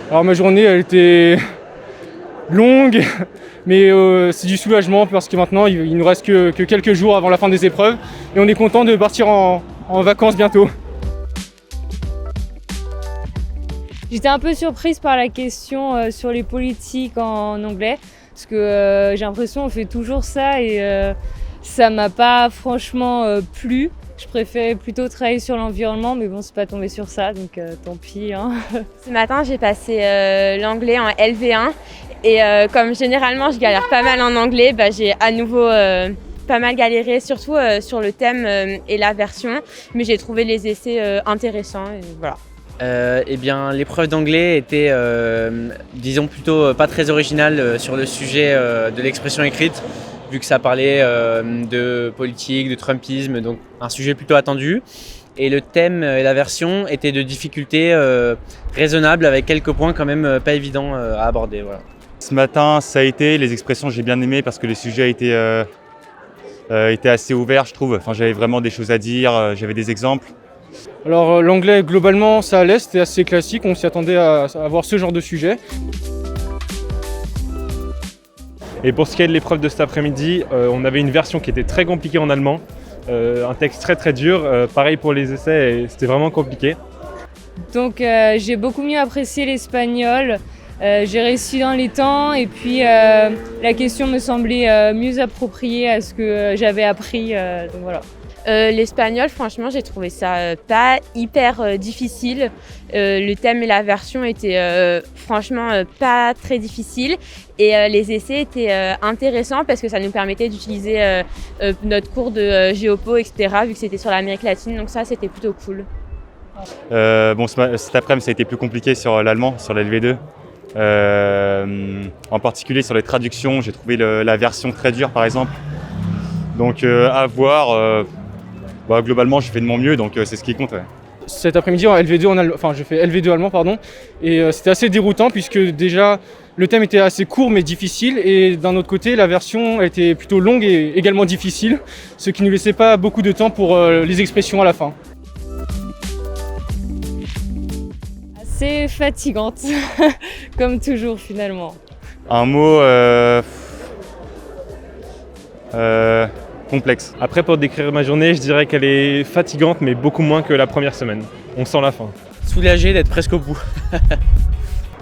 Alors ma journée elle était longue, mais c'est du soulagement parce que maintenant il nous reste que quelques jours avant la fin des épreuves et on est content de partir en vacances bientôt. J'étais un peu surprise par la question sur les politiques en anglais, parce que j'ai l'impression qu'on fait toujours ça et ça m'a pas franchement plu. Je préférais plutôt travailler sur l'environnement, mais bon, c'est pas tombé sur ça, donc tant pis. Hein. Ce matin, j'ai passé l'anglais en LV1 et comme généralement je galère pas mal en anglais, j'ai à nouveau pas mal galéré, surtout sur le thème et la version, mais j'ai trouvé les essais intéressants et voilà. Eh bien, l'épreuve d'anglais était, disons plutôt pas très originale sur le sujet de l'expression écrite, vu que ça parlait de politique, de Trumpisme, donc un sujet plutôt attendu. Et le thème et la version étaient de difficulté raisonnables, avec quelques points quand même pas évidents à aborder. Voilà. Ce matin, ça a été, les expressions j'ai bien aimé parce que le sujet était assez ouvert, je trouve. Enfin, j'avais vraiment des choses à dire, j'avais des exemples. Alors l'anglais globalement ça allait, c'était assez classique, on s'y attendait à avoir ce genre de sujet. Et pour ce qui est de l'épreuve de cet après-midi, on avait une version qui était très compliquée en allemand, un texte très très dur, pareil pour les essais, et c'était vraiment compliqué. Donc j'ai beaucoup mieux apprécié l'espagnol, j'ai réussi dans les temps et puis la question me semblait mieux appropriée à ce que j'avais appris, donc voilà. L'espagnol, franchement, j'ai trouvé ça pas hyper difficile. Le thème et la version étaient franchement pas très difficiles. Et les essais étaient intéressants parce que ça nous permettait d'utiliser notre cours de géopo, etc., vu que c'était sur l'Amérique latine. Donc ça, c'était plutôt cool. Cet après-midi, ça a été plus compliqué sur l'allemand, sur la LV2. En particulier sur les traductions, j'ai trouvé la version très dure, par exemple. Donc à voir. Globalement, j'ai fait de mon mieux, donc c'est ce qui compte. Ouais. Cet après-midi en LV2 j'ai fait LV2 allemand et c'était assez déroutant puisque déjà le thème était assez court mais difficile et d'un autre côté la version était plutôt longue et également difficile, ce qui ne nous laissait pas beaucoup de temps pour les expressions à la fin. Assez fatigante, comme toujours finalement. Un mot complexe. Après, pour décrire ma journée, je dirais qu'elle est fatigante, mais beaucoup moins que la première semaine. On sent la fin. Soulagé d'être presque au bout.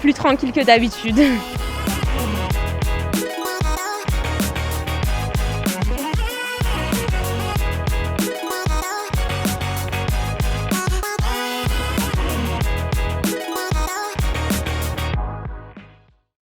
Plus tranquille que d'habitude.